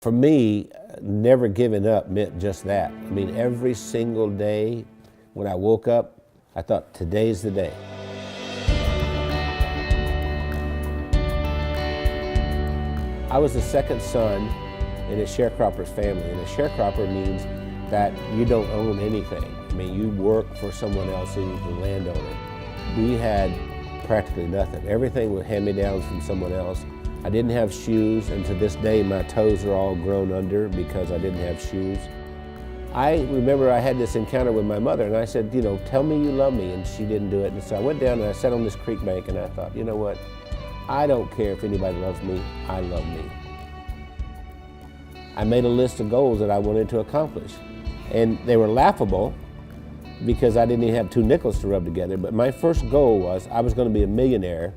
For me, never giving up meant just that. I mean, every single day when I woke up, I thought, today's the day. I was the second son in a sharecropper's family, and a sharecropper means that you don't own anything. I mean, you work for someone else who's the landowner. We had practically nothing. Everything was hand-me-downs from someone else. I didn't have shoes, and to this day my toes are all grown under because I didn't have shoes. I remember I had this encounter with my mother, and I said, you know, tell me you love me, and she didn't do it. And so I went down and I sat on this creek bank and I thought, you know what? I don't care if anybody loves me, I love me. I made a list of goals that I wanted to accomplish, and they were laughable because I didn't even have 2 nickels to rub together, but my first goal was I was going to be a millionaire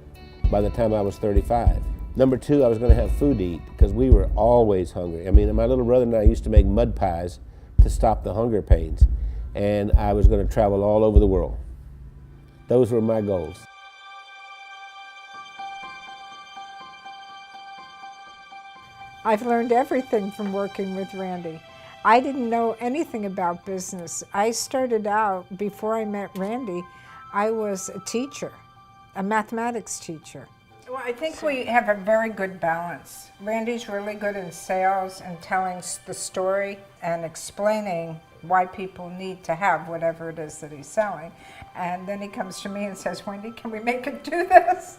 by the time I was 35. Number 2, I was going to have food to eat because we were always hungry. I mean, my little brother and I used to make mud pies to stop the hunger pains, and I was going to travel all over the world. Those were my goals. I've learned everything from working with Randy. I didn't know anything about business. I started out, before I met Randy, I was a teacher, a mathematics teacher. Well, I think we have a very good balance. Randy's really good in sales and telling the story and explaining why people need to have whatever it is that he's selling. And then he comes to me and says, Wendy, can we make it do this?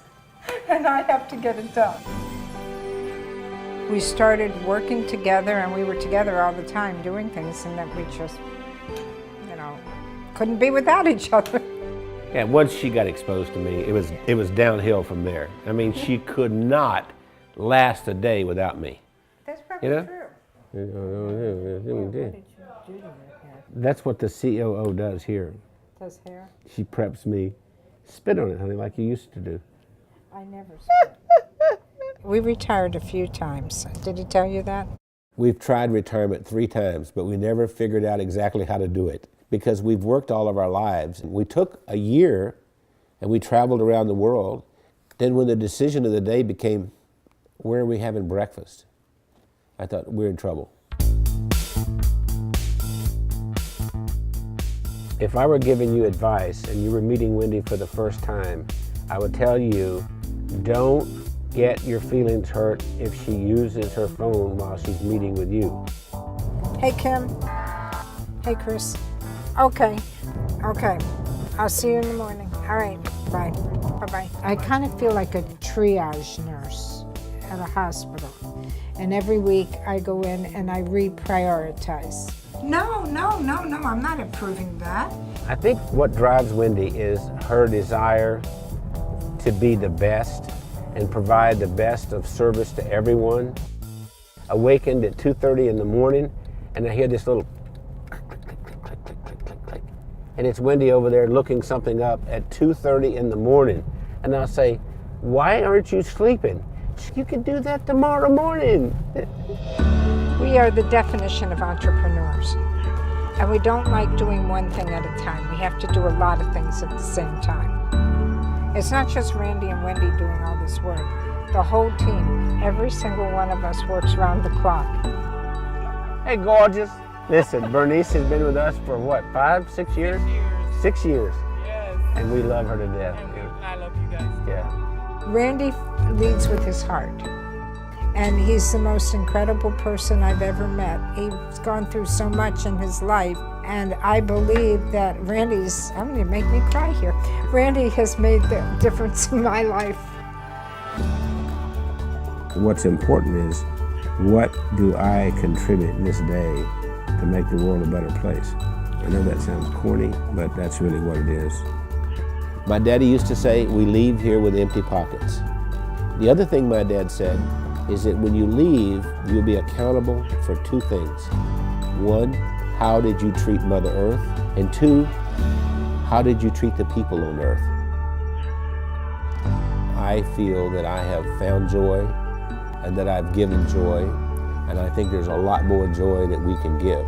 And I have to get it done. We started working together, and we were together all the time doing things, and that we just, you know, couldn't be without each other. Yeah, once she got exposed to me, it was downhill from there. I mean, she could not last a day without me. That's probably true. That's what the COO does here. Does hair? She preps me. Spit on it, honey, like you used to do. I never spit. We retired a few times. Did he tell you that? We've tried retirement 3 times, but we never figured out exactly how to do it because we've worked all of our lives. We took a year and we traveled around the world. Then when the decision of the day became, where are we having breakfast? I thought, we're in trouble. If I were giving you advice and you were meeting Wendy for the first time, I would tell you, don't get your feelings hurt if she uses her phone while she's meeting with you. Hey, Kim. Hey, Chris. Okay. I'll see you in the morning. All right, bye. Bye-bye. I kind of feel like a triage nurse at a hospital. And every week I go in and I reprioritize. No, I'm not approving that. I think what drives Wendy is her desire to be the best and provide the best of service to everyone. Awakened at 2:30 in the morning, and I hear this little click, click, click, click, click, click, click, click, click. And it's Wendy over there looking something up at 2:30 in the morning. And I'll say, why aren't you sleeping? You can do that tomorrow morning. We are the definition of entrepreneurs. And we don't like doing one thing at a time. We have to do a lot of things at the same time. It's not just Randy and Wendy doing all this work. The whole team, every single one of us works round the clock. Hey, gorgeous. Listen, Bernice has been with us for what, 5, 6 years? 6 years. Yes. And we love her to death. I love you guys. Yeah. Randy leads with his heart. And he's the most incredible person I've ever met. He's gone through so much in his life. And I believe that Randy's, I'm going to make me cry here. Randy has made the difference in my life. What's important is, what do I contribute this day to make the world a better place? I know that sounds corny, but that's really what it is. My daddy used to say, we leave here with empty pockets. The other thing my dad said is that when you leave, you'll be accountable for 2 things. 1, how did you treat Mother Earth? And 2, how did you treat the people on Earth? I feel that I have found joy and that I've given joy, and I think there's a lot more joy that we can give.